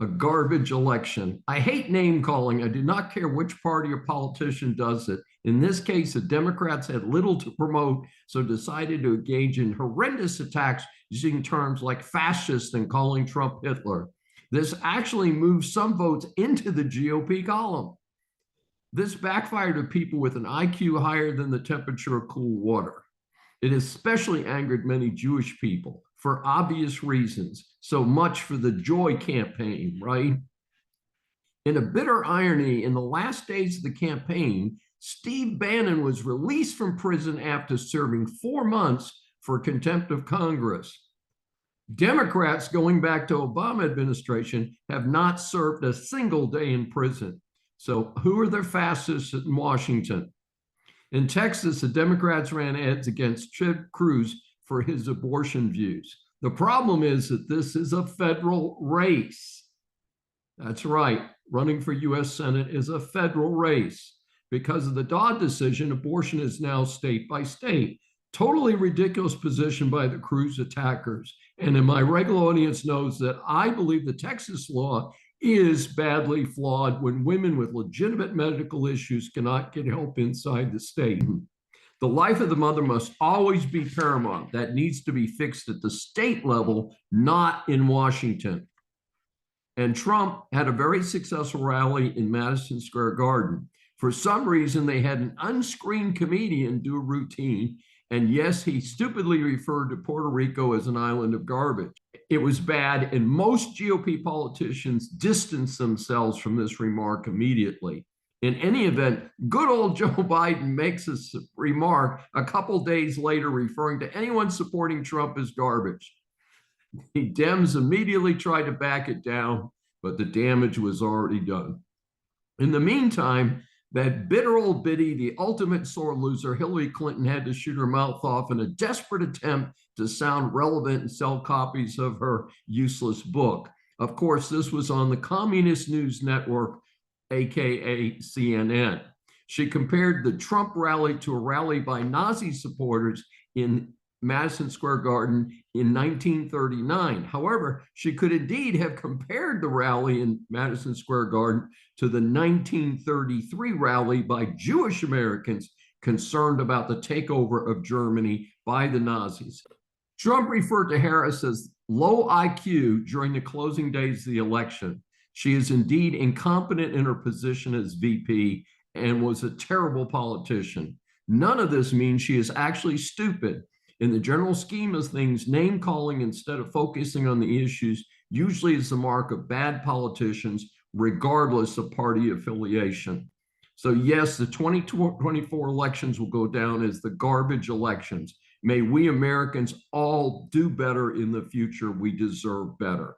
A garbage election. I hate name calling. I do not care which party or politician does it. In this case, the Democrats had little to promote, so decided to engage in horrendous attacks using terms like fascist and calling Trump Hitler. This actually moved some votes into the GOP column. This backfired to people with an IQ higher than the temperature of cool water. It especially angered many Jewish people for obvious reasons. So much for the joy campaign, right? In a bitter irony, in the last days of the campaign, Steve Bannon was released from prison after serving 4 months for contempt of Congress. Democrats, going back to Obama administration, have not served a single day in prison. So who are the fascists in Washington? In Texas, the Democrats ran ads against Ted Cruz for his abortion views. The problem is that this is a federal race. That's right. Running for U.S. Senate is a federal race. Because of the Dodd decision, abortion is now state by state. Totally ridiculous position by the Cruz attackers. And my regular audience knows that I believe the Texas law is badly flawed when women with legitimate medical issues cannot get help inside the state. The life of the mother must always be paramount. That needs to be fixed at the state level, not in Washington. And Trump had a very successful rally in Madison Square Garden. For some reason, they had an unscreened comedian do a routine. And yes, he stupidly referred to Puerto Rico as an island of garbage. It was bad, and most GOP politicians distanced themselves from this remark immediately. In any event, good old Joe Biden makes a remark a couple days later referring to anyone supporting Trump as garbage. The Dems immediately tried to back it down, but the damage was already done. In the meantime, that bitter old biddy, the ultimate sore loser, Hillary Clinton, had to shoot her mouth off in a desperate attempt to sound relevant and sell copies of her useless book. Of course, this was on the Communist News Network, aka CNN. She compared the Trump rally to a rally by Nazi supporters in Madison Square Garden in 1939. However, she could indeed have compared the rally in Madison Square Garden to the 1933 rally by Jewish Americans concerned about the takeover of Germany by the Nazis. Trump referred to Harris as low IQ during the closing days of the election. She is indeed incompetent in her position as VP and was a terrible politician. None of this means she is actually stupid. In the general scheme of things, name calling instead of focusing on the issues usually is the mark of bad politicians, regardless of party affiliation. So yes, the 2024 elections will go down as the garbage elections. May we Americans all do better in the future. We deserve better.